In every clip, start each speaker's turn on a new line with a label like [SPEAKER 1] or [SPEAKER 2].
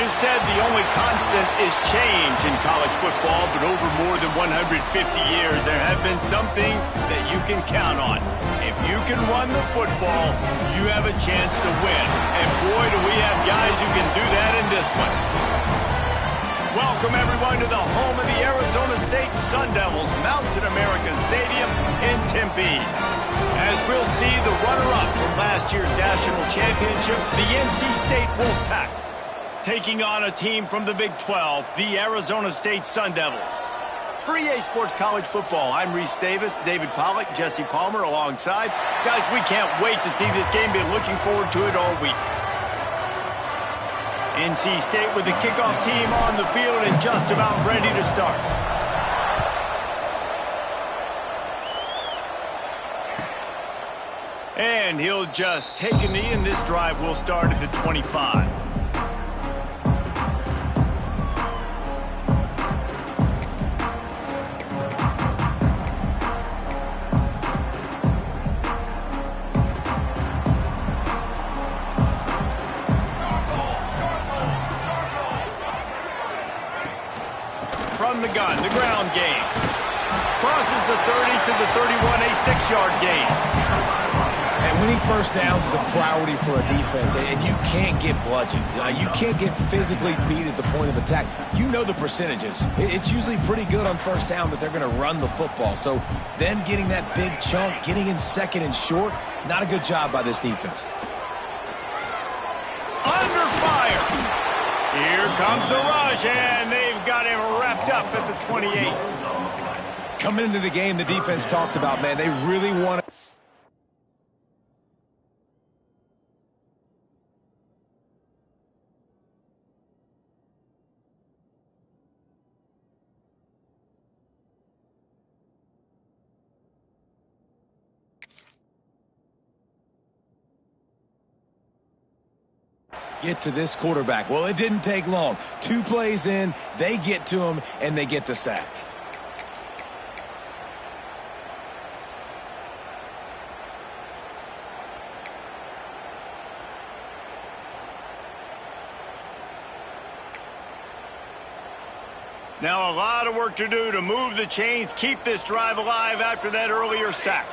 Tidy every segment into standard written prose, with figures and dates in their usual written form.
[SPEAKER 1] is said the only constant is change in college football, but over more than 150 years, there have been some things that you can count on. If you can run the football, you have a chance to win. And boy, do we have guys who can do that in this one. Welcome, everyone, to the home of the Arizona State Sun Devils, Mountain America Stadium in Tempe. As we'll see, the runner-up from last year's national championship, the NC State Wolfpack, taking on a team from the Big 12, the Arizona State Sun Devils. For EA Sports College Football, I'm Reese Davis, David Pollack, Jesse Palmer alongside. Guys, we can't wait to see this game. Been looking forward to it all week. NC State with the kickoff team on the field and just about ready to start. And he'll just take a knee, and this drive will start at the 25. From the gun, the ground game. Crosses the 30 to the 31, a 6-yard gain.
[SPEAKER 2] And winning first downs is a priority for a defense, and you can't get bludgeoned. You can't get physically beat at the point of attack. You know the percentages. It's usually pretty good on first down that they're going to run the football. So them getting that big chunk, getting in second and short, not a good job by this defense.
[SPEAKER 1] Under fire. Here comes the rush, and they've got him wrapped up at the 28.
[SPEAKER 2] Coming into the game, the defense talked about, man, they really want to... get to this quarterback. Well, it didn't take long. 2 plays in, they get to him, and they get the sack.
[SPEAKER 1] Now a lot of work to do to move the chains, keep this drive alive after that earlier sack.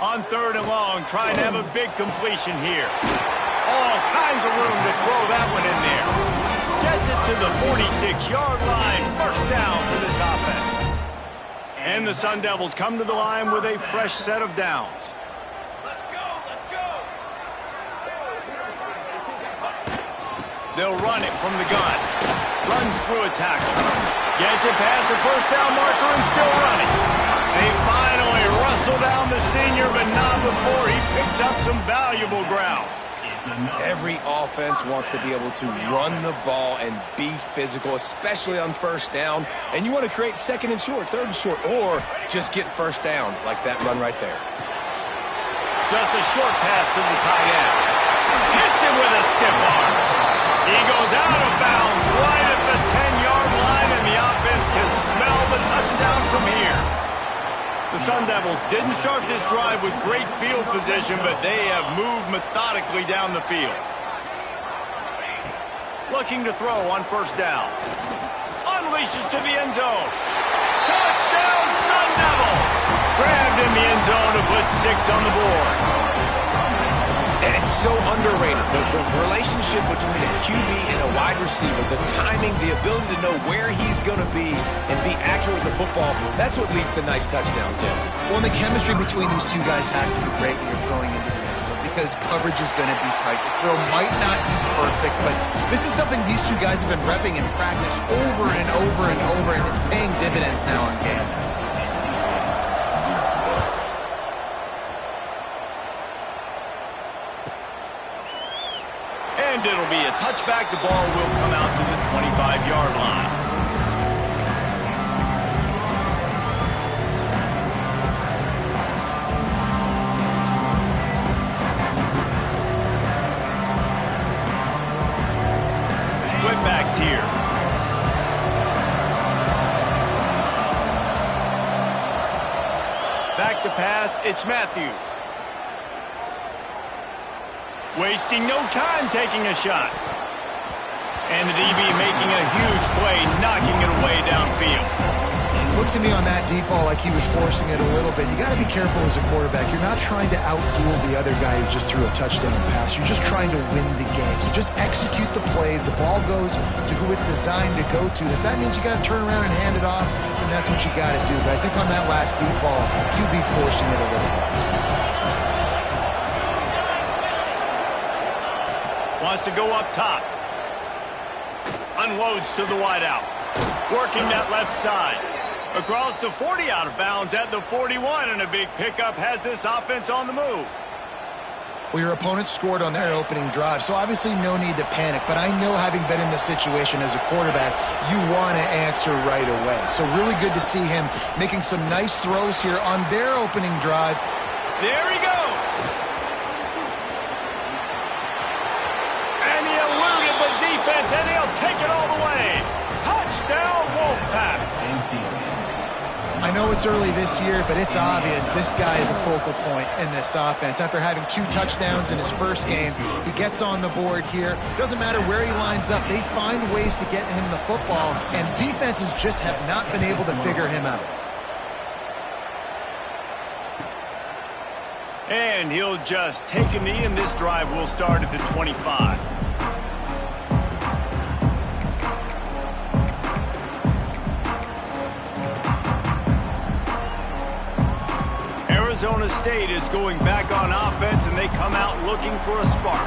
[SPEAKER 1] On 3rd and long, trying to have a big completion here. All kinds of room to throw that one in there. Gets it to the 46-yard line. First down for this offense. And the Sun Devils come to the line with a fresh set of downs.
[SPEAKER 3] Let's go, let's go.
[SPEAKER 1] They'll run it from the gun. Runs through a tackle. Gets it past the first down marker and still running. They finally wrestle down the senior, but not before he picks up some valuable ground.
[SPEAKER 2] Every offense wants to be able to run the ball and be physical, especially on first down. And you want to create 2nd and short, 3rd and short, or just get first downs like that run right there.
[SPEAKER 1] Just a short pass to the tight end. Hits it with a stiff arm. He goes out of bounds right at the 10-yard line, and the offense can smell the touchdown from here. The Sun Devils didn't start this drive with great field position, but they have moved methodically down the field. Looking to throw on first down. Unleashes to the end zone. Touchdown, Sun Devils! Grabbed in the end zone to put 6 on the board.
[SPEAKER 2] And it's so underrated. The relationship between a QB and a wide receiver, the timing, the ability to know where he's going to be and be accurate with the football, that's what leads to nice touchdowns, Jesse.
[SPEAKER 4] Well, and the chemistry between these two guys has to be great when you're throwing into the end zone because coverage is going to be tight. The throw might not be perfect, but this is something these two guys have been repping in practice over and over and over, and it's paying dividends now in game.
[SPEAKER 1] And it'll be a touchback. The ball will come out to the 25-yard line. Split backs here. Back to pass. It's Matthews. Wasting no time taking a shot. And the DB making a huge play, knocking it away downfield.
[SPEAKER 4] Looks to me on that deep ball like he was forcing it a little bit. You got to be careful as a quarterback. You're not trying to outduel the other guy who just threw a touchdown pass. You're just trying to win the game. So just execute the plays. The ball goes to who it's designed to go to. And if that means you got to turn around and hand it off, then that's what you got to do. But I think on that last deep ball, QB forcing it a little bit.
[SPEAKER 1] Wants to go up top. Unloads to the wideout. Working that left side. Across the 40, out of bounds at the 41, and a big pickup has this offense on the move.
[SPEAKER 4] Well, your opponent scored on their opening drive, so obviously no need to panic. But I know, having been in this situation as a quarterback, you want to answer right away. So really good to see him making some nice throws here on their opening drive.
[SPEAKER 1] There he goes. And he eluded the defense, and he'll take it all the way. Touchdown, Wolfpack.
[SPEAKER 4] I know it's early this year, but it's obvious this guy is a focal point in this offense. After having 2 touchdowns in his first game, he gets on the board here. Doesn't matter where he lines up, they find ways to get him the football, and defenses just have not been able to figure him out.
[SPEAKER 1] And he'll just take a knee, and this drive will start at the 25. Arizona State is going back on offense, and they come out looking for a spark.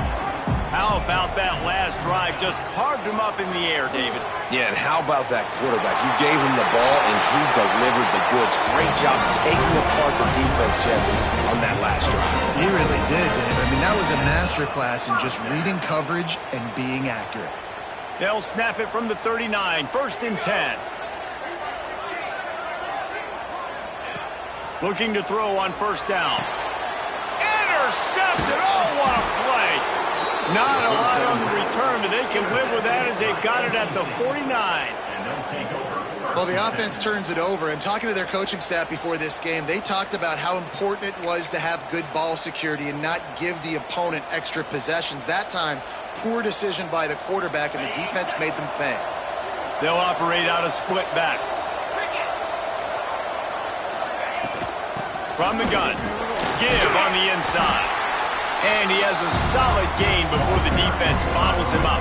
[SPEAKER 1] How about that last drive? Just carved him up in the air, David.
[SPEAKER 2] Yeah, and how about that quarterback? You gave him the ball, and he delivered the goods. Great job taking apart the defense, Jesse, on that last drive.
[SPEAKER 4] He really did, Dave. I mean, that was a masterclass in just reading coverage and being accurate.
[SPEAKER 1] They'll snap it from the 39, 1st and 10. Looking to throw on 1st down. Intercepted! Oh, what a play! Not a lot on the return, but they can live with that as they've got it at the 49.
[SPEAKER 4] Well, the offense turns it over, and talking to their coaching staff before this game, they talked about how important it was to have good ball security and not give the opponent extra possessions. That time, poor decision by the quarterback, and the defense made them pay.
[SPEAKER 1] They'll operate out of split backs. From the gun, give on the inside. And he has a solid gain before the defense bottles him up.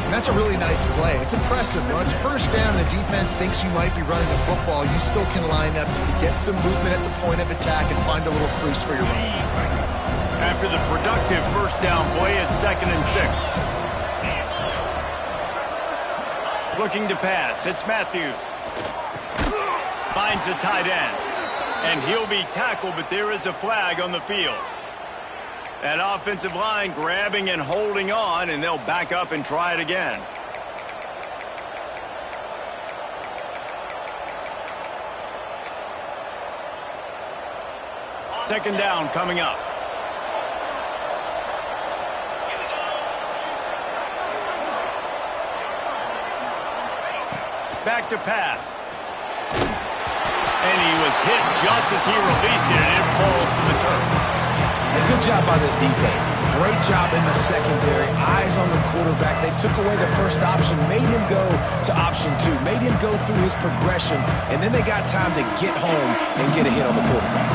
[SPEAKER 4] And that's a really nice play. It's impressive. When it's 1st down and the defense thinks you might be running the football, you still can line up, get some movement at the point of attack, and find a little crease for your run.
[SPEAKER 1] After the productive 1st down play, it's 2nd and 6. Looking to pass, it's Matthews. Finds the tight end. And he'll be tackled, but there is a flag on the field. That offensive line grabbing and holding on, and they'll back up and try it again. Second down coming up. Back to pass. And he was hit just as he released it, and it falls to the turf.
[SPEAKER 2] A good job by this defense. Great job in the secondary. Eyes on the quarterback. They took away the first option, made him go to option 2, made him go through his progression, and then they got time to get home and get a hit on the quarterback.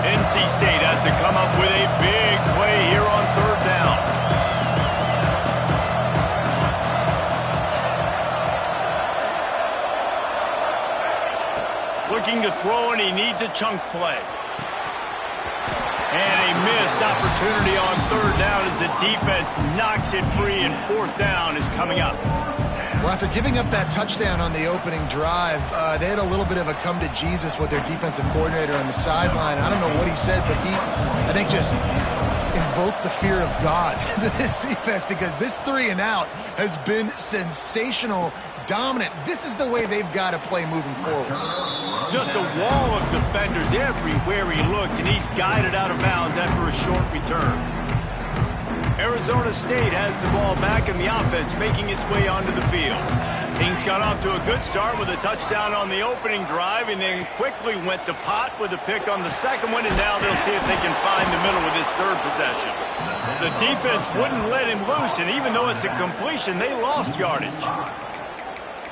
[SPEAKER 1] NC State has to come up with a big play here on 3rd down. Looking to throw, and he needs a chunk play. And a missed opportunity on 3rd down as the defense knocks it free, and 4th down is coming up.
[SPEAKER 4] Well, after giving up that touchdown on the opening drive, they had a little bit of a come to Jesus with their defensive coordinator on the sideline. I don't know what he said, but he, I think, just invoked the fear of God into this defense, because this 3 and out has been sensational, dominant. This is the way they've got to play moving forward.
[SPEAKER 1] Just a wall of defenders everywhere he looks, and he's guided out of bounds after a short return. Arizona State has the ball back, and the offense making its way onto the field. Things got off to a good start with a touchdown on the opening drive and then quickly went to pot with a pick on the second one, and now they'll see if they can find the middle with this third possession. The defense wouldn't let him loose, and even though it's a completion, they lost yardage.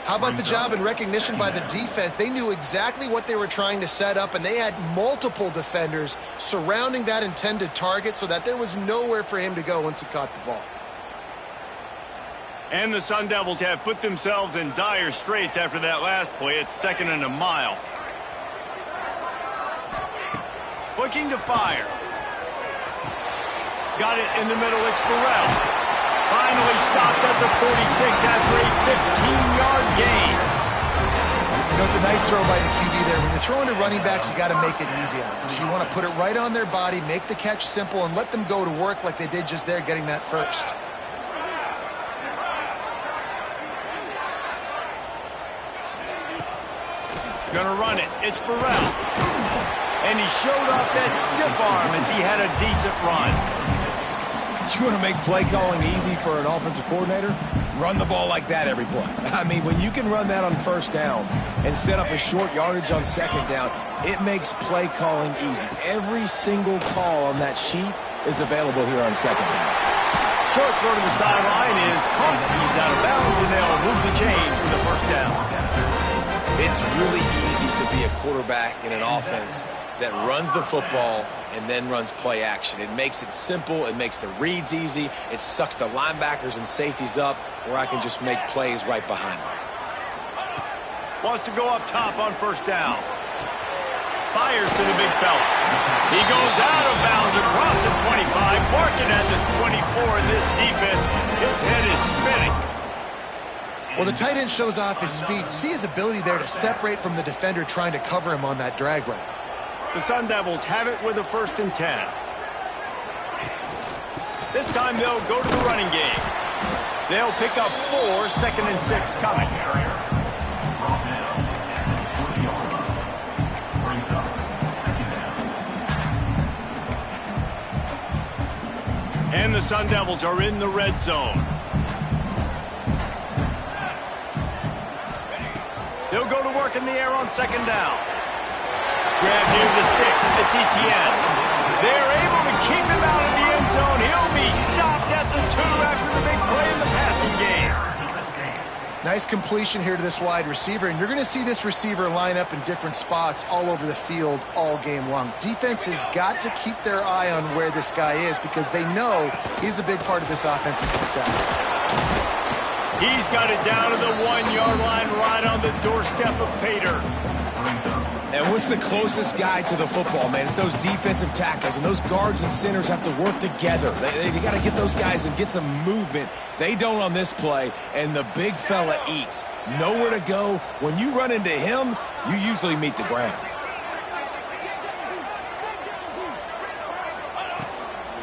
[SPEAKER 4] How about the job and recognition by the defense? They knew exactly what they were trying to set up, and they had multiple defenders surrounding that intended target so that there was nowhere for him to go once he caught the ball.
[SPEAKER 1] And the Sun Devils have put themselves in dire straits after that last play. It's 2nd and a mile. Looking to fire. Got it in the middle. It's Burrell. Finally stopped at the 46 after a 15-yard gain.
[SPEAKER 4] You know, it's a nice throw by the QB there. When you're throwing to running backs, you got to make it easy on them. So you want to put it right on their body, make the catch simple, and let them go to work like they did just there, getting that first.
[SPEAKER 1] Gonna run it. It's Burrell. And he showed off that stiff arm as he had a decent run.
[SPEAKER 2] You want to make play calling easy for an offensive coordinator? Run the ball like that every play. I mean, when you can run that on first down and set up a short yardage on second down, it makes play calling easy. Every single call on that sheet is available here on second down.
[SPEAKER 1] Short throw to the sideline is caught. He's out of bounds, and they'll move the chains with the first down.
[SPEAKER 2] It's really easy to be a quarterback in an offense that runs the football and then runs play action. It makes it simple. It makes the reads easy. It sucks the linebackers and safeties up where I can just make plays right behind them.
[SPEAKER 1] Wants to go up top on first down. Fires to the big fella. He goes out of bounds across the 25, marking at the 24, and this defense, its head is spinning.
[SPEAKER 4] Well, the tight end shows off his speed. See his ability there to separate from the defender trying to cover him on that drag route.
[SPEAKER 1] The Sun Devils have it with a 1st and 10. This time they'll go to the running game. They'll pick up 4, 2nd and 6 coming. And the Sun Devils are in the red zone. They'll go to work in the air on second down. Grab near the sticks. It's Etienne. They're able to keep him out of the end zone. He'll be stopped at the 2 after the big play in the passing game.
[SPEAKER 4] Nice completion here to this wide receiver, and you're going to see this receiver line up in different spots all over the field all game long. Defense has got to keep their eye on where this guy is because they know he's a big part of this offense's success.
[SPEAKER 1] He's got it down to the 1-yard line right on the doorstep of Pater.
[SPEAKER 2] And what's the closest guy to the football, man? It's those defensive tackles, and those guards and centers have to work together. They got to get those guys and get some movement. They don't on this play, and the big fella eats. Nowhere to go. When you run into him, you usually meet the ground.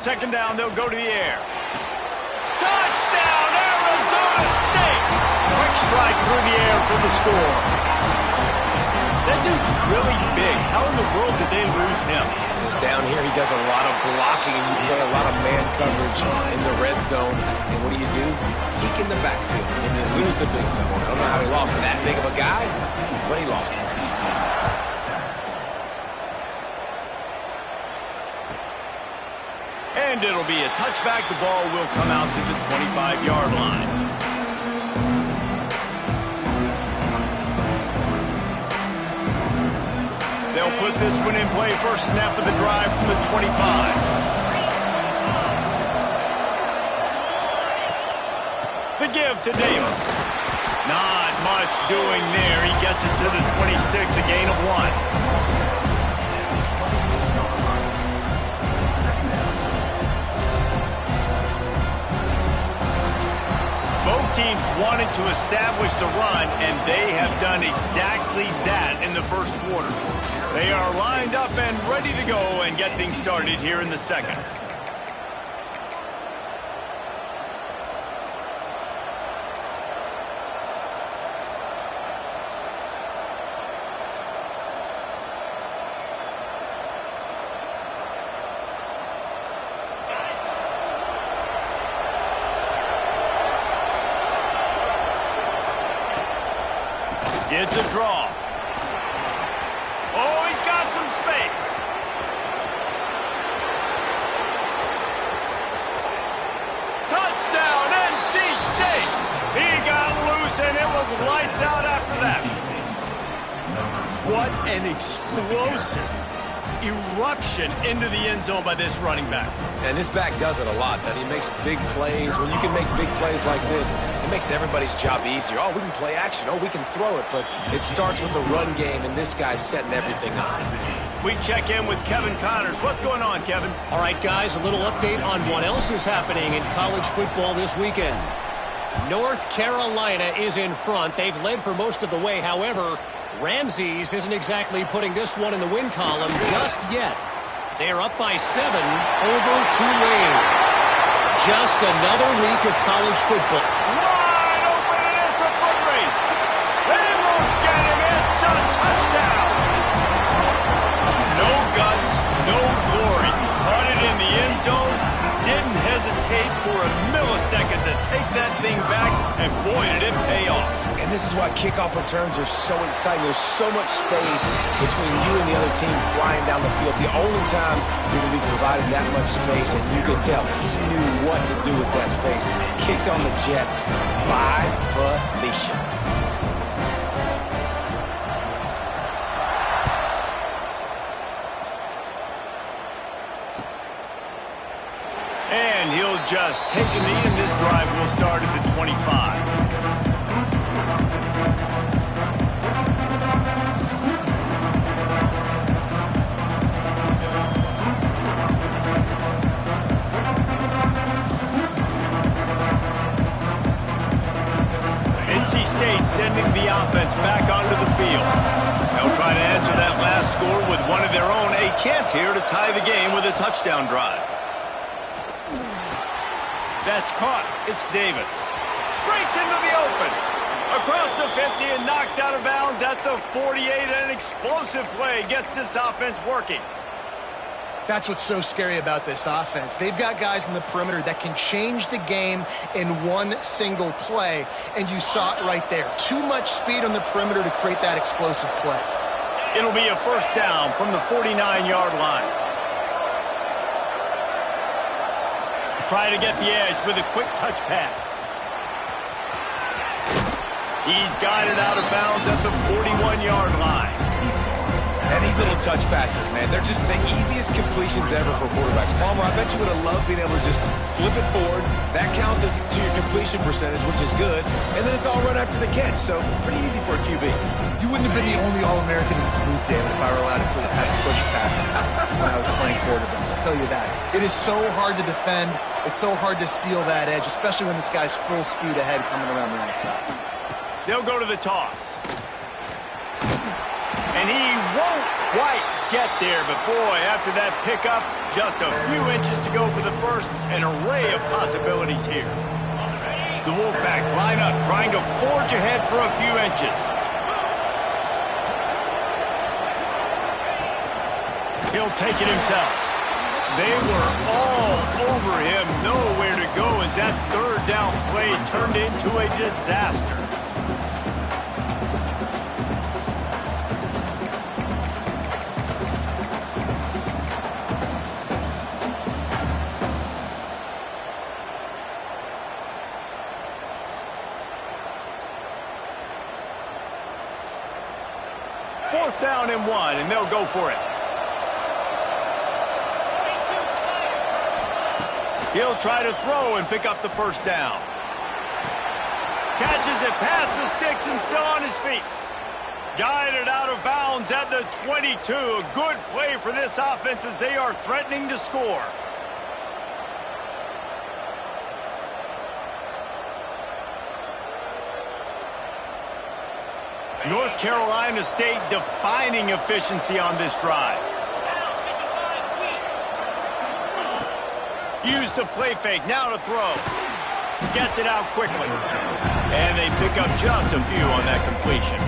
[SPEAKER 1] Second down, they'll go to the air. Touchdown, Arizona State! Quick strike through the air for the score. That dude's really big. How in the world did they lose him?
[SPEAKER 2] Because down here he does a lot of blocking, and you play a lot of man coverage in the red zone. And what do? Peek in the backfield, and then lose the big fella. I don't know how he lost that big of a guy, but he lost him.
[SPEAKER 1] And it'll be a touchback. The ball will come out to the 25-yard line. They'll put this one in play. First snap of the drive from the 25. The give to Davis. Not much doing there. He gets it to the 26, a gain of 1. Both teams wanted to establish the run, and they have done exactly that in the first quarter. They are lined up and ready to go and get things started here in the second. It's a draw. Oh, he's got some space. Touchdown, NC State. He got loose, and it was lights out after that. What an explosive eruption into the end zone by this running back.
[SPEAKER 2] And this back does it a lot. That he makes big plays. When you can make big plays like this, it makes everybody's job easier. Oh, we can play action. Oh, we can throw it. But it starts with the run game, and this guy's setting everything up.
[SPEAKER 1] We check in with Kevin Connors. What's going on, Kevin?
[SPEAKER 5] All right, guys, a little update on what else is happening in college football this weekend. North Carolina is in front. They've led for most of the way. However, Ramses isn't exactly putting this one in the win column just yet. They're up by 7 over Tulane. Just another week of college football.
[SPEAKER 1] Wide open, and it's a foot race. They won't get him. It's a touchdown. No guts, no glory. Caught it in the end zone. Didn't hesitate for a millisecond to take that thing back, and boy, did it pay off.
[SPEAKER 2] And this is why kickoff returns are so exciting. There's so much space between you and the other team flying down the field. The only time you're going to be provided that much space, and you can tell he knew what to do with that space. Kicked on the Jets by Felicia.
[SPEAKER 1] And he'll just take a knee, and this drive will start at the 25. NC State sending the offense back onto the field. They'll try to answer that last score with one of their own. A chance here to tie the game with a touchdown drive. That's caught. It's Davis. Breaks into the open. Across the 50 and knocked out of bounds at the 48. An explosive play gets this offense working.
[SPEAKER 4] That's what's so scary about this offense. They've got guys in the perimeter that can change the game in one single play, and you saw it right there. Too much speed on the perimeter to create that explosive play.
[SPEAKER 1] It'll be a first down from the 49-yard line. Try to get the edge with a quick touch pass. He's got it out of bounds at the 41-yard line.
[SPEAKER 2] And these little touch passes, man, they're just the easiest completions ever for quarterbacks. Palmer, I bet you would have loved being able to just flip it forward. That counts as to your completion percentage, which is good. And then it's all run after the catch, so pretty easy for a QB.
[SPEAKER 4] You wouldn't have been the only All-American in this booth, David, if I were allowed to have push passes when I was playing quarterback. I'll tell you that. It is so hard to defend. It's so hard to seal that edge, especially when this guy's full speed ahead coming around the outside.
[SPEAKER 1] They'll go to the toss. And he won't quite get there, but boy, after that pickup, just a few inches to go for the first. An array of possibilities here. The Wolfpack line up, trying to forge ahead for a few inches. He'll take it himself. They were all over him, nowhere to go as that third down play turned into a disaster. Fourth down and 1, and they'll go for it. He'll try to throw and pick up the first down. Catches it past the sticks and still on his feet. Guided out of bounds at the 22. A good play for this offense as they are threatening to score. North Carolina State defining efficiency on this drive. Used the play fake, now to throw. Gets it out quickly. And they pick up just a few on that completion.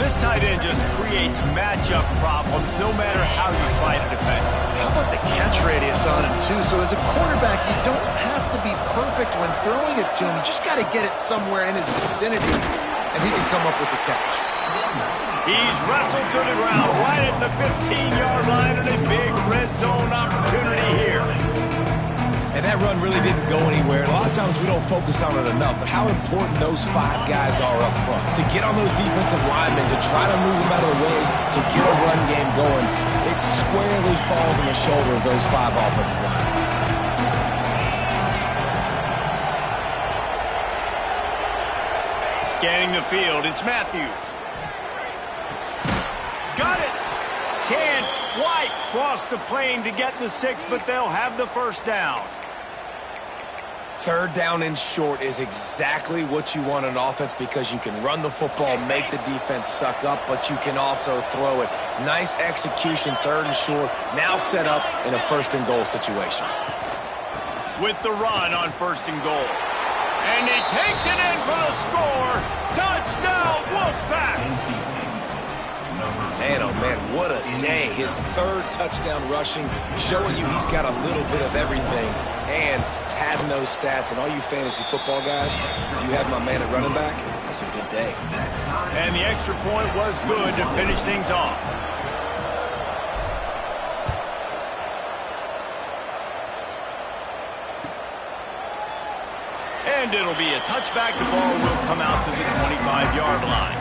[SPEAKER 1] This tight end just creates matchup problems no matter how you try to defend.
[SPEAKER 4] How about the catch radius on him, too? So as a quarterback, you don't have to be perfect when throwing it to him. You just got to get it somewhere in his vicinity. and he can come up with the catch.
[SPEAKER 1] He's wrestled to the ground right at the 15-yard line, and a big red zone opportunity here.
[SPEAKER 2] And that run really didn't go anywhere. A lot of times we don't focus on it enough, but how important those 5 guys are up front. To get on those defensive linemen, to try to move them out of the way, to get a run game going, it squarely falls on the shoulder of those 5 offensive linemen.
[SPEAKER 1] Scanning the field, it's Matthews. Got it! Can White cross the plane to get the 6, but they'll have the first down.
[SPEAKER 2] 3rd down and short is exactly what you want on offense because you can run the football, make the defense suck up, but you can also throw it. Nice execution, 3rd and short, now set up in a 1st and goal situation.
[SPEAKER 1] With the run on 1st and goal. And he takes it in for the score. Touchdown, Wolfpack!
[SPEAKER 2] Man, oh man, what a day. His 3rd touchdown rushing, showing you he's got a little bit of everything. And having those stats, and all you fantasy football guys, if you have my man at running back, that's a good day.
[SPEAKER 1] And the extra point was good to finish things off. And it'll be a touchback. The ball will come out to the 25-yard line.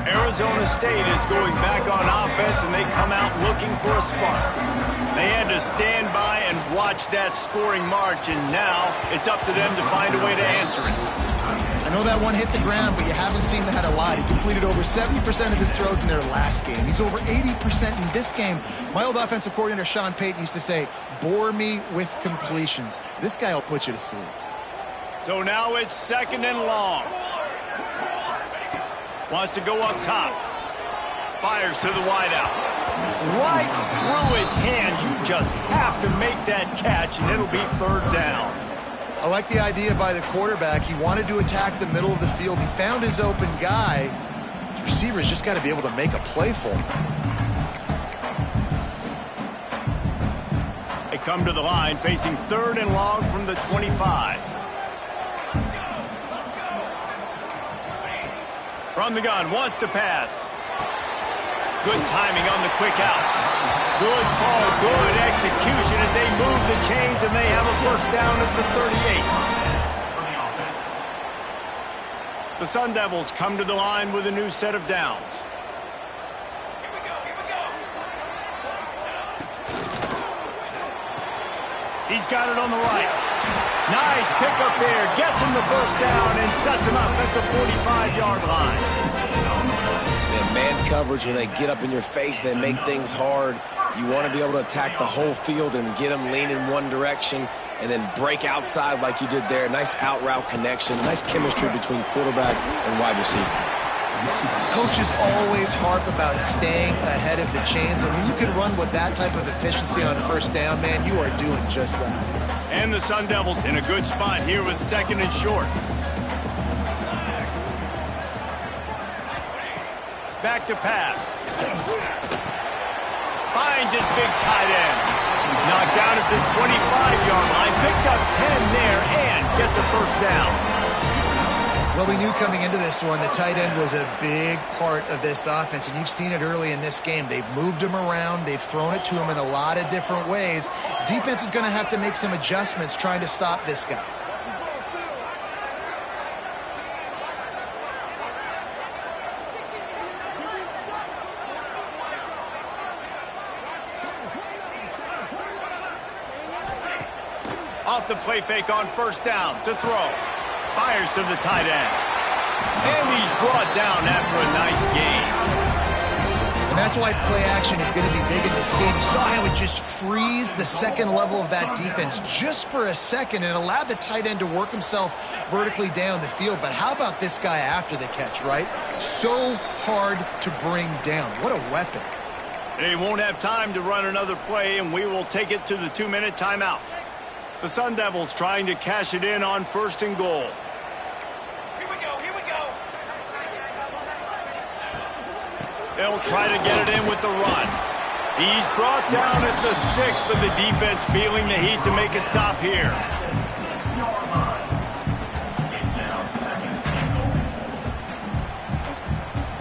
[SPEAKER 1] Arizona State is going back on offense, and they come out looking for a spark. They had to stand by and watch that scoring march, and now it's up to them to find a way to answer it.
[SPEAKER 4] I know that one hit the ground, but you haven't seen that a lot. He completed over 70% of his throws in their last game. He's over 80% in this game. My old offensive coordinator, Sean Payton, used to say, bore me with completions. This guy will put you to sleep.
[SPEAKER 1] So now it's 2nd and long. Wants to go up top. Fires to the wideout. Right through his hands. You just have to make that catch, and it'll be 3rd down.
[SPEAKER 4] I like the idea by the quarterback. He wanted to attack the middle of the field. He found his open guy. His receivers just got to be able to make a play for him.
[SPEAKER 1] They come to the line facing 3rd and long from the 25. From the gun, wants to pass. Good timing on the quick out. Good call, good execution as they move the chains, and they have a 1st down at the 38. The Sun Devils come to the line with a new set of downs.
[SPEAKER 3] Here we go.
[SPEAKER 1] He's got it on the right. Nice pickup there. Gets him the 1st down and sets him up at the 45-yard line.
[SPEAKER 2] Man coverage, when they get up in your face, they make things hard. You want to be able to attack the whole field and get them lean in one direction and then break outside like you did there. Nice out route connection. Nice chemistry between quarterback and wide receiver.
[SPEAKER 4] Coaches always harp about staying ahead of the chains, and when you can run with that type of efficiency on 1st down, man, you are doing just that.
[SPEAKER 1] And the Sun Devils in a good spot here with 2nd and short. Back to pass. Finds his big tight end. Knocked down at the 25-yard line. Picked up 10 there and gets a 1st down.
[SPEAKER 4] Well, we knew coming into this one the tight end was a big part of this offense, and you've seen it early in this game. They've moved him around. They've thrown it to him in a lot of different ways. Defense is going to have to make some adjustments trying to stop this guy.
[SPEAKER 1] Off the play fake on 1st down to throw. Fires to the tight end. And he's brought down after a nice game.
[SPEAKER 4] And that's why play action is going to be big in this game. You saw how it just frees the 2nd level of that defense just for a second and allowed the tight end to work himself vertically down the field. But how about this guy after the catch, right? So hard to bring down. What a weapon.
[SPEAKER 1] They won't have time to run another play, and we will take it to the 2-minute timeout. The Sun Devils trying to cash it in on 1st and goal.
[SPEAKER 3] Here we go.
[SPEAKER 1] They'll try to get it in with the run. He's brought down at the 6, but the defense feeling the heat to make a stop here.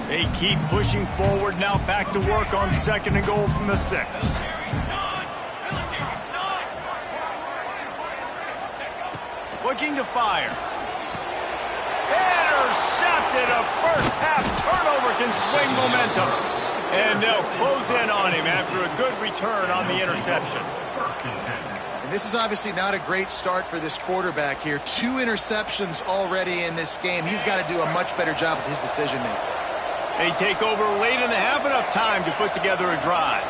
[SPEAKER 1] They keep pushing forward now, back to work on 2nd and goal from the 6. Looking to fire. Intercepted. A first-half turnover can swing momentum. And they'll close in on him after a good return on the interception.
[SPEAKER 4] And this is obviously not a great start for this quarterback here. 2 interceptions already in this game. He's got to do a much better job with his decision-making.
[SPEAKER 1] They take over late in the half, enough time to put together a drive.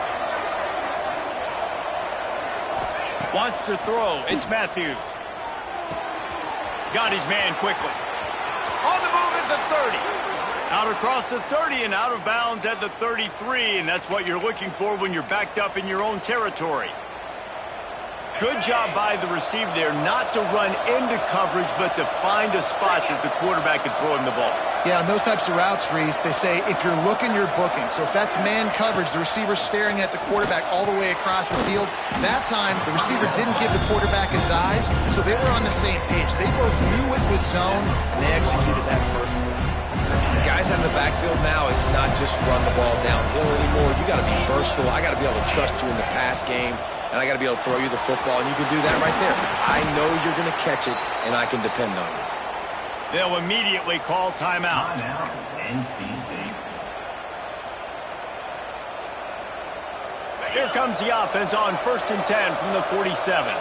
[SPEAKER 1] Wants to throw. It's Matthews. Got his man quickly. On the move at the 30. Out across the 30 and out of bounds at the 33, and that's what you're looking for when you're backed up in your own territory. Good job by the receiver there not to run into coverage, but to find a spot that the quarterback can throw him the ball.
[SPEAKER 4] Yeah, on those types of routes, Reese, they say if you're looking, you're booking. So if that's man coverage, the receiver's staring at the quarterback all the way across the field. That time, the receiver didn't give the quarterback his eyes, so they were on the same page. They both knew it was zone, and they executed that perfectly.
[SPEAKER 2] Guys out in the backfield now, it's not just run the ball downhill anymore. You got to be versatile. I got to be able to trust you in the pass game, and I got to be able to throw you the football, and you can do that right there. I know you're going to catch it, and I can depend on you.
[SPEAKER 1] They'll immediately call timeout. Here comes the offense on 1st and 10 from the 47.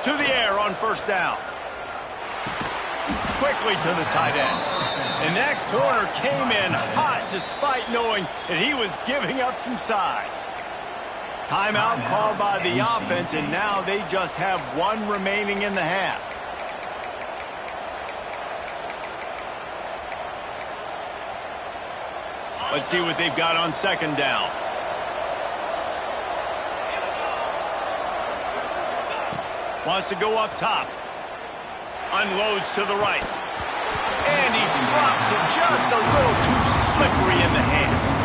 [SPEAKER 1] To the air on 1st down. Quickly to the tight end. And that corner came in hot despite knowing that he was giving up some size. Timeout called by the offense, and now they just have 1 remaining in the half. Let's see what they've got on 2nd down. Wants to go up top. Unloads to the right. And he drops it just a little too slippery in the hands.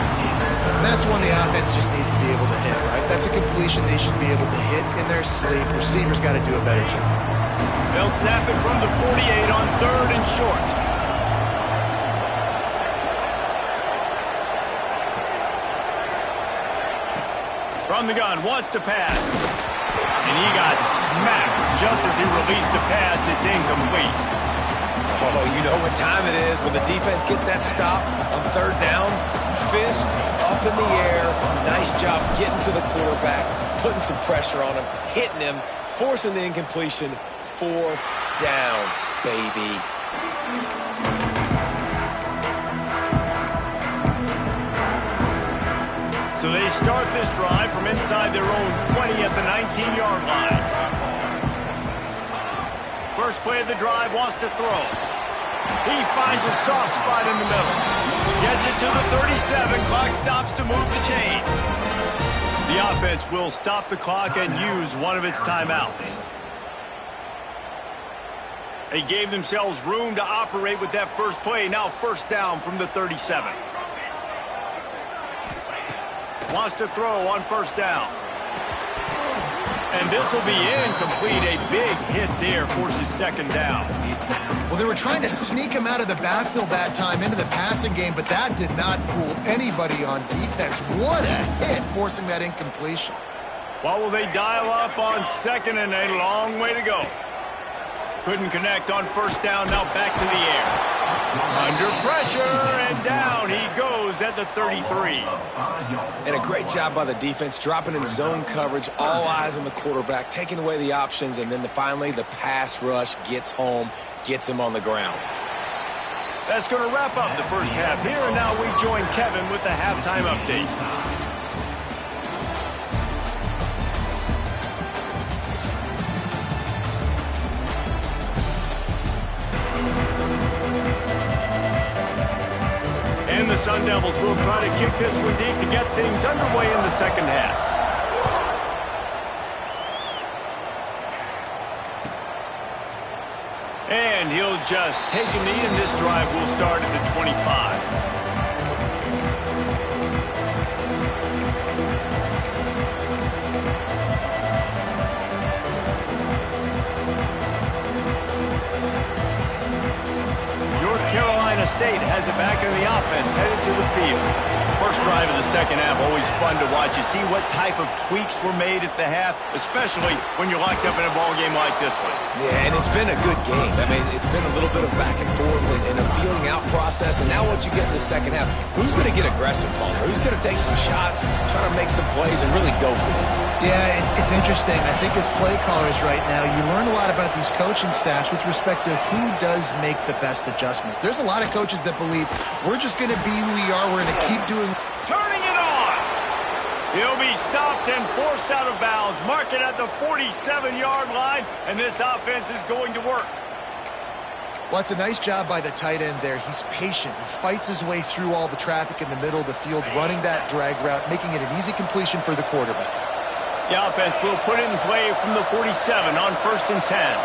[SPEAKER 4] And that's one the offense just needs to be able to hit, right? That's a completion they should be able to hit in their sleep. Receivers got to do a better job.
[SPEAKER 1] They'll snap it from the 48 on 3rd and short. From the gun, wants to pass. And he got smacked just as he released the pass. It's incomplete.
[SPEAKER 2] Oh, you know what time it is when the defense gets that stop on 3rd down. Fist up in the air. Nice job getting to the quarterback, putting some pressure on him, hitting him, forcing the incompletion. 4th down, baby.
[SPEAKER 1] So they start this drive from inside their own 20 at the 19-yard line. First play of the drive, wants to throw. He finds a soft spot in the middle. Gets it to the 37. Clock stops to move the chains. The offense will stop the clock and use one of its timeouts. They gave themselves room to operate with that first play. Now 1st down from the 37. Wants to throw on 1st down. And this will be incomplete. A big hit there forces 2nd down.
[SPEAKER 4] Well, they were trying to sneak him out of the backfield that time into the passing game, but that did not fool anybody on defense. What a hit, forcing that incompletion.
[SPEAKER 1] What will they dial up on 2nd and a long way to go? Couldn't connect on 1st down, now back to the air. Under pressure, and down he goes at the 33.
[SPEAKER 2] And a great job by the defense, dropping in zone coverage, all eyes on the quarterback, taking away the options, and then finally the pass rush gets home, gets him on the ground.
[SPEAKER 1] That's going to wrap up the first half here, and now we join Kevin with the halftime update. And the Sun Devils will try to kick this one deep to get things underway in the second half. And he'll just take a knee, and this drive will start at the 25. State has it back in the offense, headed to the field. First drive of the second half, always fun to watch. You see what type of tweaks were made at the half, especially when you're locked up in a ball game like this one.
[SPEAKER 2] Yeah, and it's been a good game. I mean, it's been a little bit of back and forth and a feeling out process. And now what you get in the second half, who's going to get aggressive, Palmer? Who's going to take some shots, try to make some plays, and really go for it?
[SPEAKER 4] Yeah, it's interesting. I think as play callers right now, you learn a lot about these coaching staffs with respect to who does make the best adjustments. There's a lot of coaches that believe we're just going to be who we are. We're going to keep doing.
[SPEAKER 1] Turning it on. He'll be stopped and forced out of bounds. Mark it at the 47-yard line, and this offense is going to work.
[SPEAKER 4] Well, it's a nice job by the tight end there. He's patient. He fights his way through all the traffic in the middle of the field, running that drag route, making it an easy completion for the quarterback.
[SPEAKER 1] The offense will put it in play from the 47 on 1st and 10.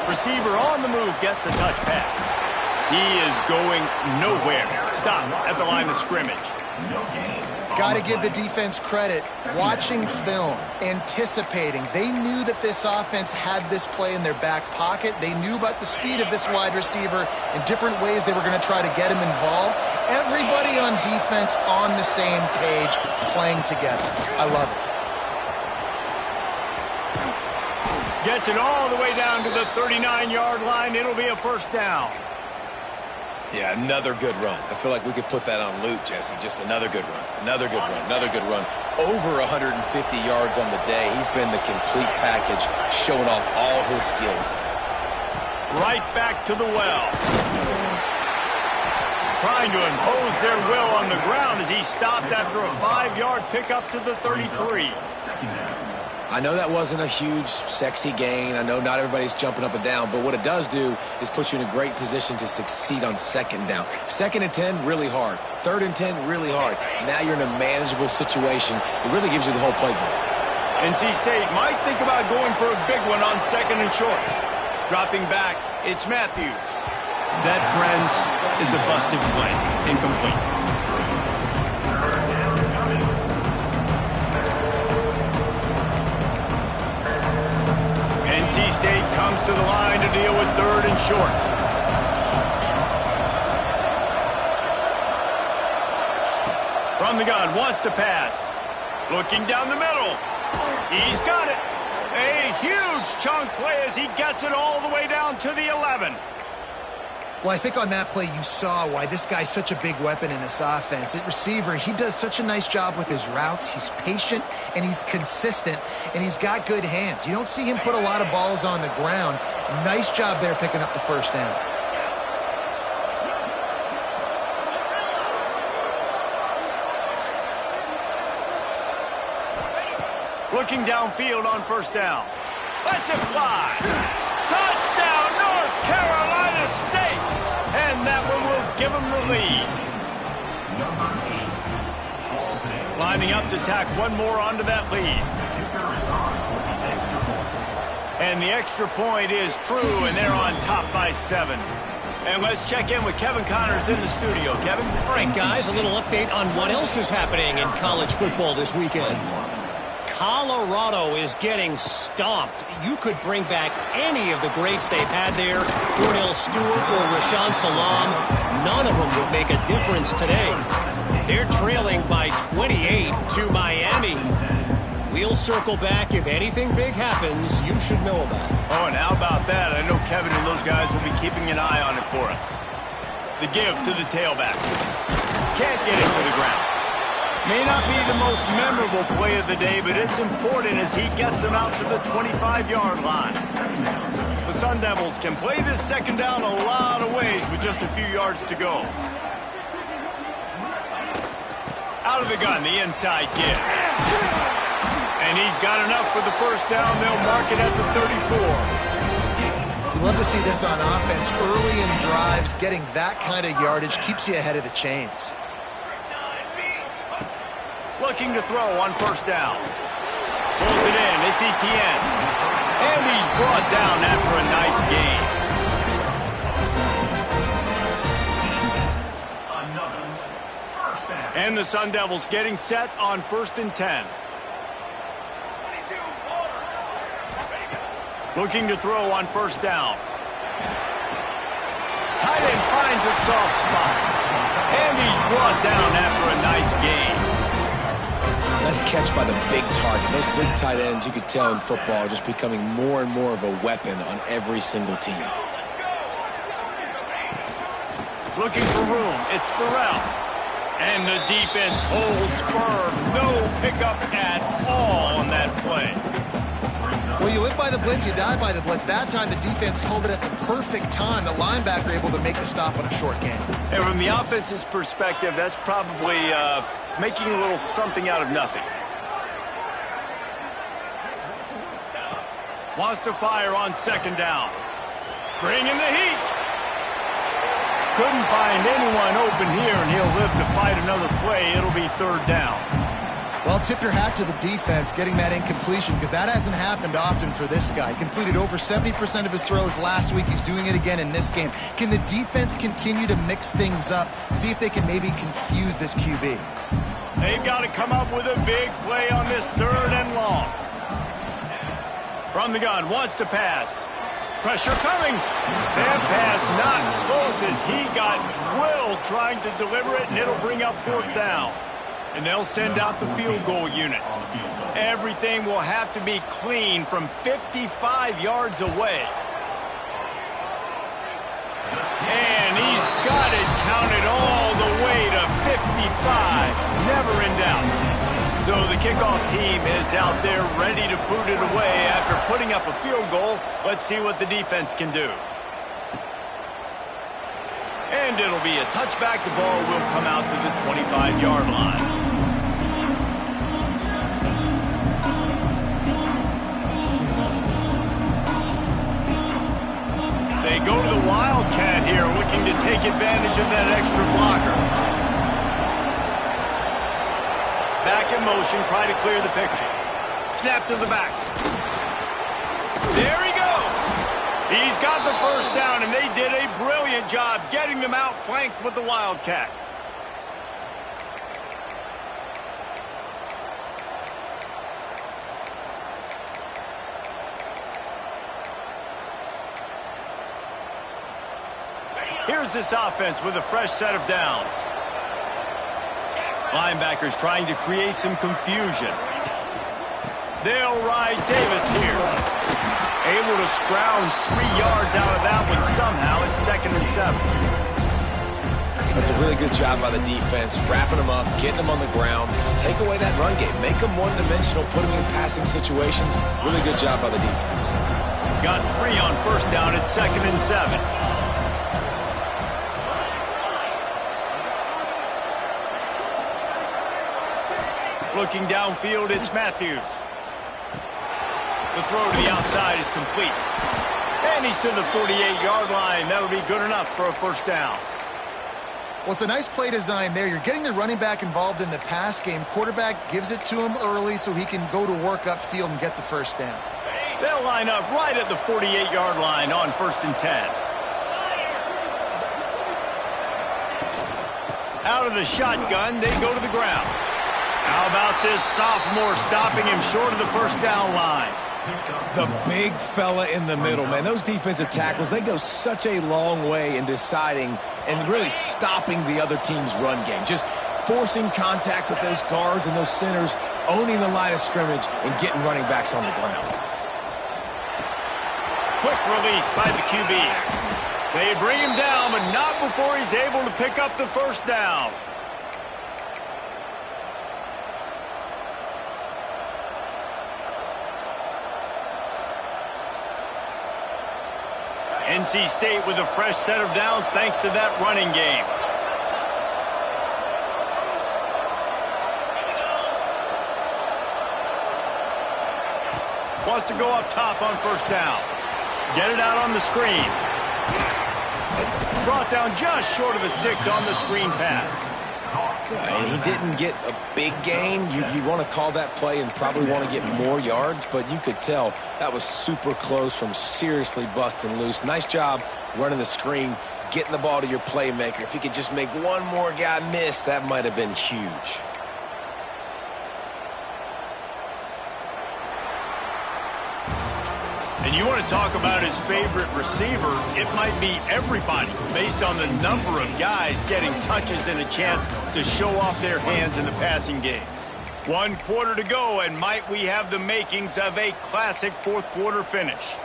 [SPEAKER 1] Receiver on the move gets the touch pass. He is going nowhere. Stop at the line of scrimmage.
[SPEAKER 4] Got to give the defense credit. Watching film, anticipating. They knew that this offense had this play in their back pocket. They knew about the speed of this wide receiver and different ways they were going to try to get him involved. Everybody on defense on the same page, playing together. I love it.
[SPEAKER 1] Gets it all the way down to the 39-yard line. It'll be a first down.
[SPEAKER 2] Yeah, another good run. I feel like we could put that on loop, Jesse. Just another good run, another good run, another good run. Over 150 yards on the day. He's been the complete package, showing off all his skills today.
[SPEAKER 1] Right back to the well. Trying to impose their will on the ground as he stopped after a 5-yard pickup to the 33.
[SPEAKER 2] I know that wasn't a huge, sexy gain. I know not everybody's jumping up and down, but what it does do is put you in a great position to succeed on 2nd down. 2nd and 10, really hard. 3rd and 10, really hard. Now you're in a manageable situation. It really gives you the whole playbook.
[SPEAKER 1] NC State might think about going for a big one on 2nd and short. Dropping back, it's Matthews. That, friends, is a busted play. Incomplete. NC State comes to the line to deal with 3rd and short. From the gun, wants to pass. Looking down the middle. He's got it. A huge chunk play as he gets it all the way down to the 11.
[SPEAKER 4] Well, I think on that play you saw why this guy's such a big weapon in this offense. At receiver, he does such a nice job with his routes. He's patient, and he's consistent, and he's got good hands. You don't see him put a lot of balls on the ground. Nice job there picking up the first down.
[SPEAKER 1] Looking downfield on 1st down. Lets it fly. Touchdown, North Carolina State. And that one will give them the lead. Lining up to tack one more onto that lead. And the extra point is true, and they're on top by 7. And let's check in with Kevin Connors in the studio. Kevin?
[SPEAKER 5] All right, guys, a little update on what else is happening in college football this weekend. Colorado is getting stomped. You could bring back any of the greats they've had there, Cornell Stewart or Rashaan Salam. None of them would make a difference today. They're trailing by 28 to Miami. We'll circle back. If anything big happens, you should know about it.
[SPEAKER 1] Oh, and how about that? I know Kevin and those guys will be keeping an eye on it for us. The give to the tailback. Can't get it to the ground. May not be the most memorable play of the day, but it's important as he gets them out to the 25-yard line. The Sun Devils can play this 2nd down a lot of ways with just a few yards to go. Out of the gun, the inside give. And he's got enough for the first down. They'll mark it at the 34.
[SPEAKER 4] You love to see this on offense. Early in drives, getting that kind of yardage keeps you ahead of the chains.
[SPEAKER 1] Looking to throw on 1st down. Pulls it in. It's Etienne. And he's brought down after a nice gain. And the Sun Devils getting set on 1st and 10. Looking to throw on 1st down. finds a soft spot. And he's brought down after a nice gain.
[SPEAKER 2] Nice catch by the big target. Those big tight ends, you could tell in football, are just becoming more and more of a weapon on every single team.
[SPEAKER 1] Looking for room. It's Burrell. And the defense holds firm. No pickup at all on that play.
[SPEAKER 4] Well, you live by the blitz, you die by the blitz. That time the defense called it at the perfect time. The linebacker able to make the stop on a short gain.
[SPEAKER 1] And from the offense's perspective, that's probably making a little something out of nothing. Wants to fire on second down. Bring in the heat. Couldn't find anyone open here, and he'll live to fight another play. It'll be third down.
[SPEAKER 4] Well, tip your hat to the defense getting that incompletion, because that hasn't happened often for this guy. He completed over 70% of his throws last week. He's doing it again in this game. Can the defense continue to mix things up, see if they can maybe confuse this QB?
[SPEAKER 1] They've got to come up with a big play on this third and long. From the gun, wants to pass. Pressure coming. That pass not close as he got drilled trying to deliver it, and it'll bring up fourth down. And they'll send out the field goal unit. Everything will have to be clean from 55 yards away. And he's got it counted all the way to 55. Never in doubt. So the kickoff team is out there ready to boot it away after putting up a field goal. Let's see what the defense can do. And it'll be a touchback. The ball will come out to the 25-yard line. They go to the Wildcat here, looking to take advantage of that extra blocker. Back in motion, try to clear the picture. Snap to the back. There he goes. He's got the first down, and they did a brilliant job getting them out flanked with the Wildcat. Here's this offense with a fresh set of downs. Linebackers trying to create some confusion. They'll ride Davis here. Able to scrounge 3 yards out of that one somehow. It's 2nd and 7.
[SPEAKER 2] That's a really good job by the defense, wrapping them up, getting them on the ground, take away that run game, make them one-dimensional, put them in passing situations. Really good job by the defense.
[SPEAKER 1] Got 3 on first down. It's 2nd and 7. Looking downfield, it's Matthews. The throw to the outside is complete. And he's to the 48-yard line. That'll be good enough for a first down.
[SPEAKER 4] Well, it's a nice play design there. You're getting the running back involved in the pass game. Quarterback gives it to him early so he can go to work upfield and get the first down.
[SPEAKER 1] They'll line up right at the 48-yard line on 1st and 10. Out of the shotgun, they go to the ground. How about this sophomore stopping him short of the first down line?
[SPEAKER 2] The big fella in the middle, man. Those defensive tackles, they go such a long way in deciding and really stopping the other team's run game. Just forcing contact with those guards and those centers, owning the line of scrimmage, and getting running backs on the ground.
[SPEAKER 1] Quick release by the QB. They bring him down, but not before he's able to pick up the first down. NC State with a fresh set of downs thanks to that running game. Wants to go up top on first down. Get it out on the screen. Brought down just short of the sticks on the screen pass.
[SPEAKER 2] And he didn't get a big gain. You want to call that play and probably want to get more yards, but you could tell that was super close from seriously busting loose. Nice job running the screen, getting the ball to your playmaker. If he could just make one more guy miss, that might have been huge.
[SPEAKER 1] And you want to talk about his favorite receiver, it might be everybody based on the number of guys getting touches and a chance to show off their hands in the passing game. 1 quarter to go, and might we have the makings of a classic fourth quarter finish.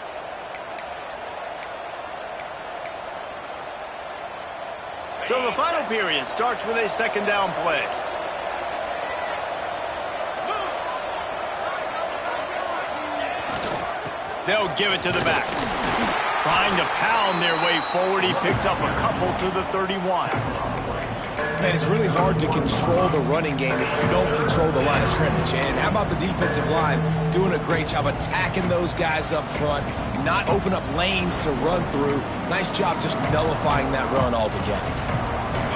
[SPEAKER 1] So the final period starts with a second down play. They'll give it to the back. Trying to pound their way forward. He picks up a couple to the 31.
[SPEAKER 2] Man, it's really hard to control the running game if you don't control the line of scrimmage. And how about the defensive line doing a great job attacking those guys up front, not open up lanes to run through. Nice job just nullifying that run altogether.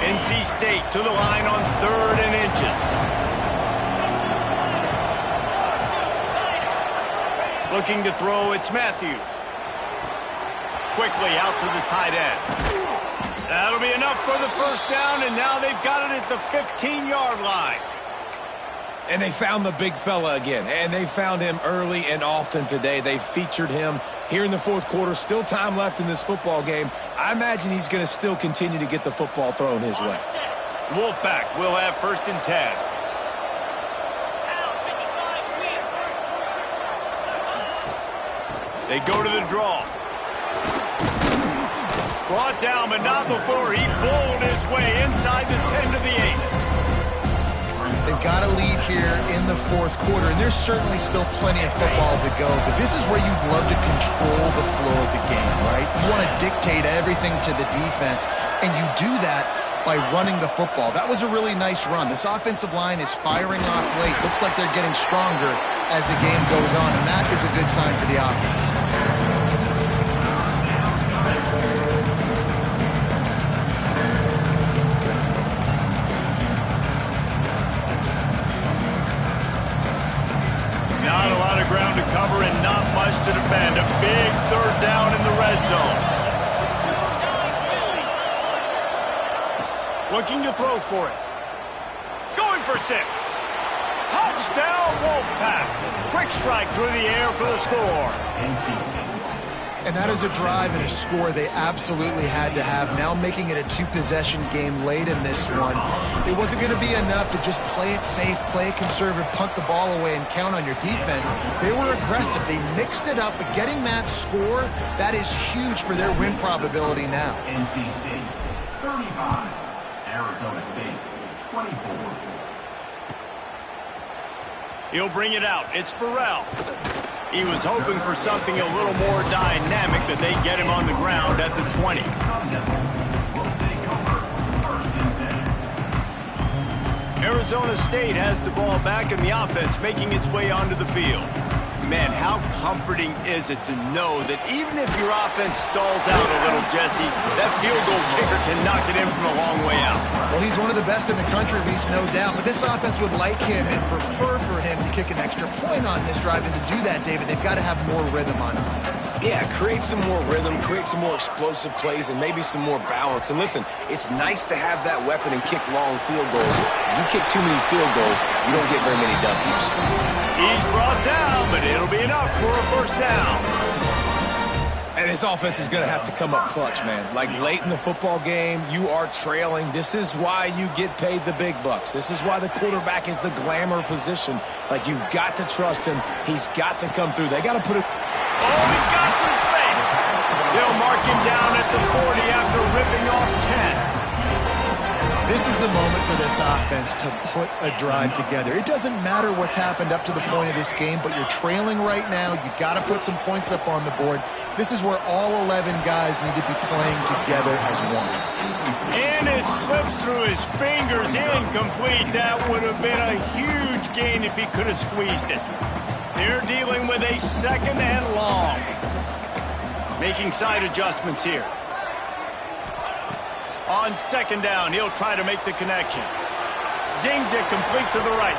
[SPEAKER 1] NC State to the line on 3rd and inches. Looking to throw, it's Matthews. Quickly out to the tight end. That'll be enough for the first down, and now they've got it at the 15-yard line.
[SPEAKER 2] And they found the big fella again, and they found him early and often today. They featured him here in the fourth quarter. Still time left in this football game. I imagine he's going to still continue to get the football thrown his way.
[SPEAKER 1] Wolfpack will have 1st and 10. They go to the draw. Brought down, but not before he bowled his way inside the 10 to the 8.
[SPEAKER 4] They've got a lead here in the fourth quarter, and there's certainly still plenty of football to go, but this is where you'd love to control the flow of the game, right? You want to dictate everything to the defense, and you do that by running the football. That was a really nice run. This offensive line is firing off late. Looks like they're getting stronger as the game goes on, and that is a good sign for the offense.
[SPEAKER 1] Not a lot of ground to cover and not much to defend. A big 3rd down in the red zone. Looking to throw for it. Going for 6. Touchdown, Wolfpack. Quick strike through the air for the score.
[SPEAKER 4] And that is a drive and a score they absolutely had to have. Now making it a 2-possession game late in this one. It wasn't going to be enough to just play it safe, play it conservative, punt the ball away, and count on your defense. They were aggressive. They mixed it up, but getting that score, that is huge for their win probability now.
[SPEAKER 6] NC State, 35. Arizona State, 24.
[SPEAKER 1] He'll bring it out. It's Burrell. He was hoping for something a little more dynamic, but they get him on the ground at the 20. Arizona State has the ball back in the offense, making its way onto the field. Man, how comforting is it to know that even if your offense stalls out a little, Jesse, that field goal kicker can knock it in from a long way out.
[SPEAKER 4] Well, he's one of the best in the country, Reese, no doubt. But this offense would like him and prefer for him to kick an extra point on this drive. And to do that, David, they've got to have more rhythm on offense.
[SPEAKER 2] Yeah, create some more rhythm, create some more explosive plays, and maybe some more balance. And listen, it's nice to have that weapon and kick long field goals. You kick too many field goals, you don't get very many W's.
[SPEAKER 1] He's brought down, but it'll be enough for a first down.
[SPEAKER 2] And his offense is going to have to come up clutch, man. Like late in the football game, you are trailing. This is why you get paid the big bucks. This is why the quarterback is the glamour position. Like, you've got to trust him. He's got to come through. They got to put it.
[SPEAKER 1] Oh, he's got some space. They'll mark him down at the 40 after ripping off 10.
[SPEAKER 4] This is the moment for this offense to put a drive together. It doesn't matter what's happened up to the point of this game, but you're trailing right now. You got to put some points up on the board. This is where all 11 guys need to be playing together as one.
[SPEAKER 1] And it slips through his fingers, incomplete. That would have been a huge gain if he could have squeezed it. They're dealing with a 2nd and long. Making side adjustments here. On 2nd down, he'll try to make the connection. Zings it complete to the right.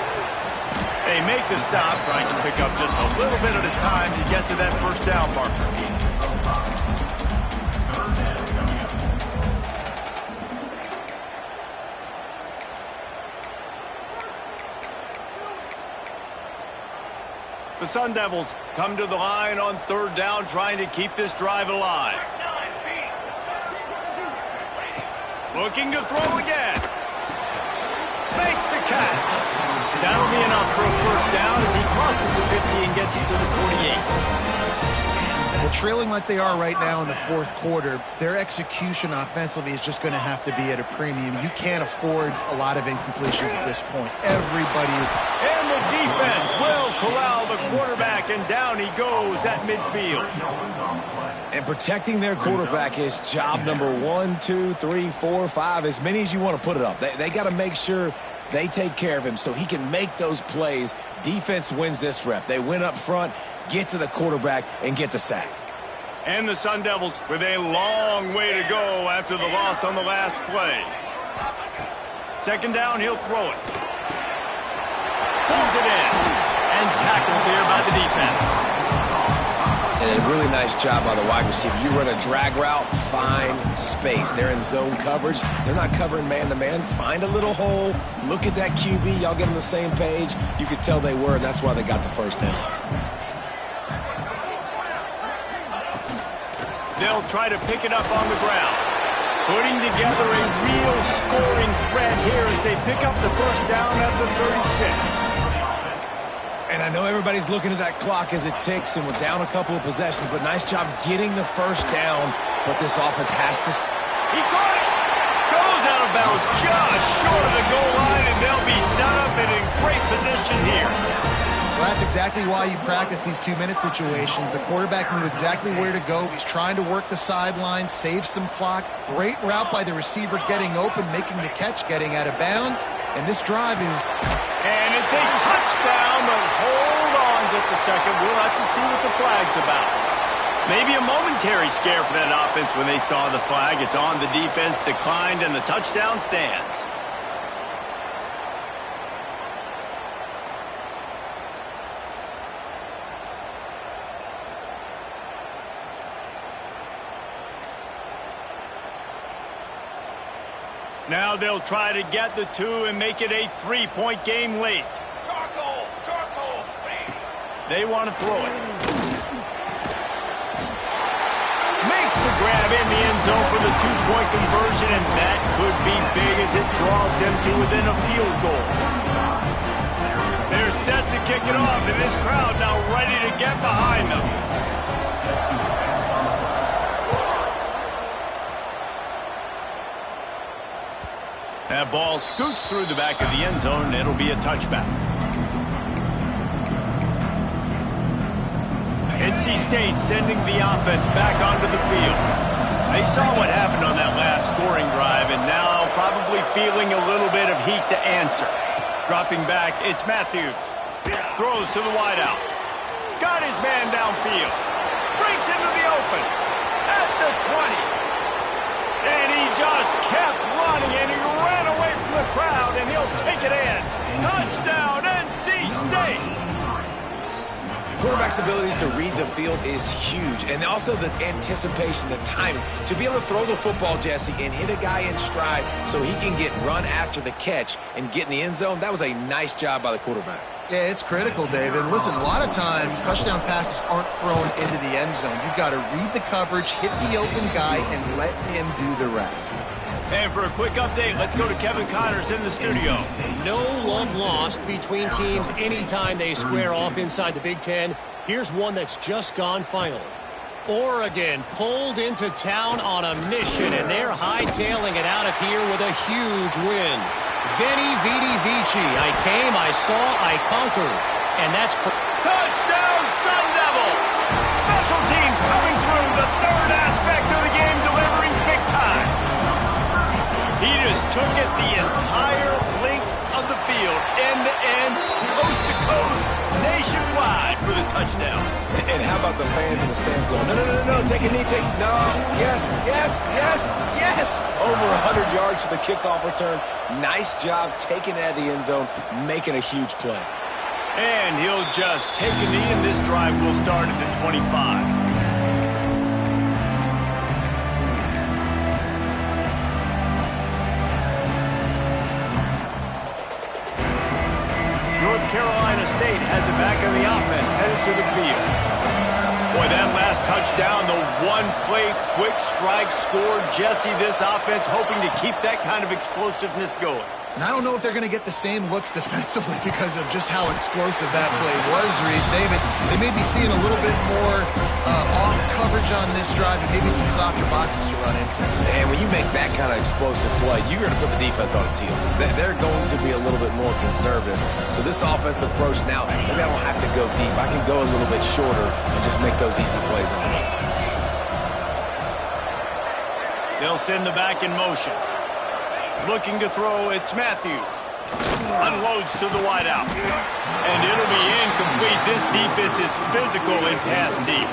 [SPEAKER 1] They make the stop, trying to pick up just a little bit at a time to get to that first down marker. The Sun Devils come to the line on third down, trying to keep this drive alive. Looking to throw again. Makes the catch. That'll be enough for a first down as he crosses the 50 and gets it to the 48.
[SPEAKER 4] Well, trailing like they are right now in the fourth quarter, their execution offensively is just going to have to be at a premium. You can't afford a lot of incompletions at this point. Everybody is...
[SPEAKER 1] And the defense will corral the quarterback, and down he goes at midfield.
[SPEAKER 2] And protecting their quarterback is job number 1, 2, 3, 4, 5, as many as you want to put it up. They got to make sure they take care of him so he can make those plays. Defense wins this rep. They win up front, get to the quarterback, and get the sack.
[SPEAKER 1] And the Sun Devils with a long way to go after the loss on the last play. Second down, he'll throw it. Pulls it in. And tackled there by the defense.
[SPEAKER 2] And a really nice job by the wide receiver. You run a drag route, find space. They're in zone coverage. They're not covering man-to-man. Find a little hole. Look at that QB. Y'all get on the same page. You could tell they were, and that's why they got the first down.
[SPEAKER 1] They'll try to pick it up on the ground. Putting together a real scoring threat here as they pick up the first down at the 36.
[SPEAKER 2] And I know everybody's looking at that clock as it ticks, and we're down a couple of possessions, but nice job getting the first down. But this offense has to...
[SPEAKER 1] He caught it! Goes out of bounds just short of the goal line, and they'll be set up and in great position here.
[SPEAKER 4] Well, that's exactly why you practice these 2-minute situations. The quarterback knew exactly where to go. He's trying to work the sideline, save some clock. Great route by the receiver getting open, making the catch, getting out of bounds. And this drive is...
[SPEAKER 1] And it's a touchdown, but hold on just a second. We'll have to see what the flag's about. Maybe a momentary scare for that offense when they saw the flag. It's on, the defense declined, and the touchdown stands. Now they'll try to get the 2 and make it a 3-point game late.
[SPEAKER 3] Charcoal! Charcoal!
[SPEAKER 1] They want to throw it. Makes the grab in the end zone for the 2-point conversion, and that could be big as it draws them to within a field goal. They're set to kick it off, and this crowd now ready to get behind them. That ball scoots through the back of the end zone, and it'll be a touchback. NC State sending the offense back onto the field. They saw what happened on that last scoring drive, and now probably feeling a little bit of heat to answer. Dropping back, it's Matthews. Throws to the wideout. Got his man downfield. Breaks into the open. At the 20. And he just kept running, and he ran away from the crowd, and he'll take it in. Touchdown, NC State!
[SPEAKER 2] Quarterback's abilities to read the field is huge, and also the anticipation, the timing. To be able to throw the football, Jesse, and hit a guy in stride so he can get run after the catch and get in the end zone, that was a nice job by the quarterback.
[SPEAKER 4] Yeah, it's critical, David. And listen, a lot of times touchdown passes aren't thrown into the end zone. You've got to read the coverage, hit the open guy, and let him do the rest.
[SPEAKER 1] And for a quick update, let's go to Kevin Connors in the studio.
[SPEAKER 5] No love lost between teams anytime they square off inside the Big Ten. Here's one that's just gone final. Oregon pulled into town on a mission, and they're hightailing it out of here with a huge win. Veni, Vidi, Vici. I came, I saw, I conquered. And that's...
[SPEAKER 1] Touchdown, Sun Devils! Special teams coming through, the third aspect of the game, delivering big time. He just took it the entire length of the field, end to end, coast to coast, nationwide for the touchdown.
[SPEAKER 2] And how about the fans in the stands going, no, no, no, no, take a knee, take, no, yes, yes, yes, yes. Over 100 yards to the kickoff return. Nice job taking it out of the end zone, making a huge play.
[SPEAKER 1] And he'll just take a knee, and this drive will start at the 25. North Carolina State has has it back on the offense, headed to the field. Boy, that last touchdown, the one-play quick strike score. Jesse, this offense hoping to keep that kind of explosiveness going.
[SPEAKER 4] And I don't know if they're going to get the same looks defensively because of just how explosive that play was, Reese. David, they may be seeing a little bit more off coverage on this drive and maybe some softer boxes to run into.
[SPEAKER 2] And when you make that kind of explosive play, you're going to put the defense on its heels. They're going to be a little bit more conservative. So this offensive approach now, maybe I don't have to go deep. I can go a little bit shorter and just make those easy plays underneath.
[SPEAKER 1] They'll send the back in motion. Looking to throw, it's Matthews. Unloads to the wideout. And it'll be incomplete. This defense is physical in pass deep.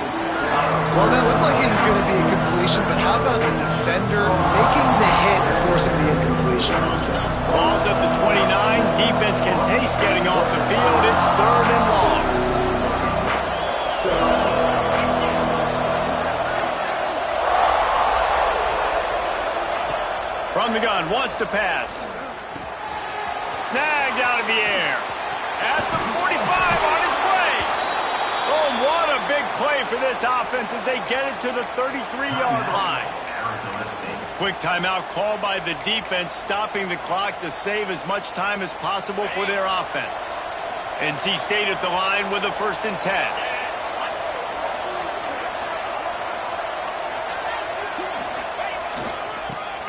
[SPEAKER 4] Well, that looked like it was going to be a completion, but how about the defender making the hit and forcing the incompletion?
[SPEAKER 1] Ball's at the 29. Defense can taste getting off the field. It's 3rd and long. From the gun, wants to pass. Snagged out of the air. At the 45, on its way. Oh, what a big play for this offense as they get it to the 33-yard line. Quick timeout called by the defense, stopping the clock to save as much time as possible for their offense. NC State at the line with a 1st and 10.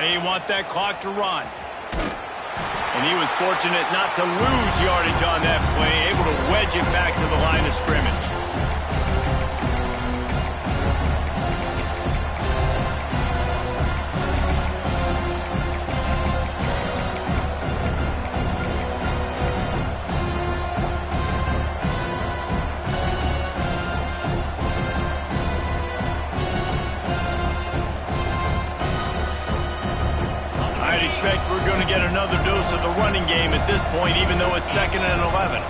[SPEAKER 1] They want that clock to run. And he was fortunate not to lose yardage on that play, able to wedge it back to the line of scrimmage. I'd expect we're going to get another dose of the running game at this point, even though it's 2nd and 11.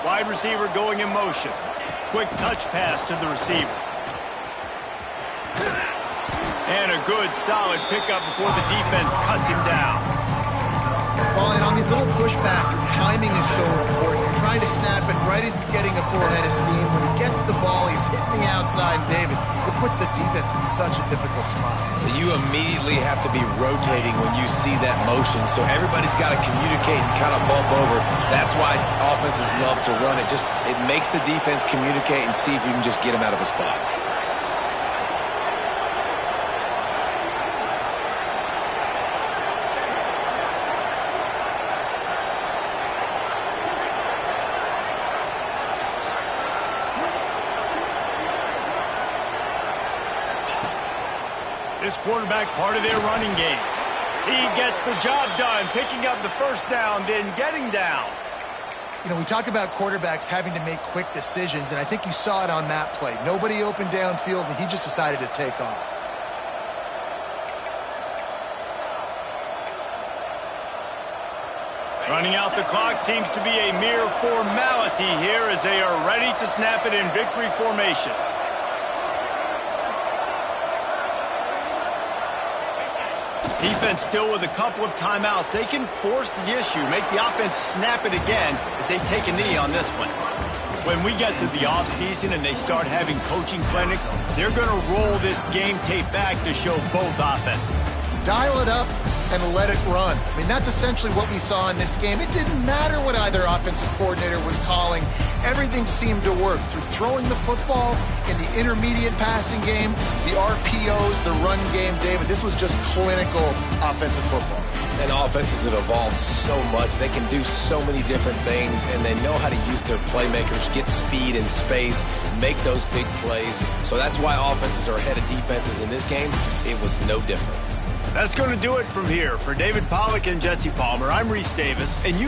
[SPEAKER 1] Wide receiver going in motion. Quick touch pass to the receiver. And a good, solid pickup before the defense cuts him down.
[SPEAKER 4] Well, and on these little push passes, timing is so important. You're trying to snap it right as he's getting a full head of steam. When he gets the ball, he's hitting the outside, David. It puts the defense in such a difficult spot.
[SPEAKER 2] You immediately have to be rotating when you see that motion, so everybody's got to communicate and kind of bump over. That's why offenses love to run it. It makes the defense communicate and see if you can just get him out of a spot.
[SPEAKER 1] This quarterback part of their running game. He gets the job done, picking up the 1st down, then getting down.
[SPEAKER 4] You know, we talk about quarterbacks having to make quick decisions, and I think you saw it on that play. Nobody open downfield, and he just decided to take off.
[SPEAKER 1] Running out the clock seems to be a mere formality here as they are ready to snap it in victory formation. Defense still with a couple of timeouts. They can force the issue, make the offense snap it again as they take a knee on this one. When we get to the offseason and they start having coaching clinics, they're going to roll this game tape back to show both offenses.
[SPEAKER 4] Dial it up and let it run. I mean, that's essentially what we saw in this game. It didn't matter what either offensive coordinator was calling. Everything seemed to work through throwing the football in the intermediate passing game, the RPOs, the run game. David, this was just clinical offensive football.
[SPEAKER 2] And offenses have evolved so much. They can do so many different things, and they know how to use their playmakers, get speed and space, make those big plays. So that's why offenses are ahead of defenses in this game. It was no different.
[SPEAKER 1] That's going to do it from here. For David Pollack and Jesse Palmer, I'm Reese Davis, and you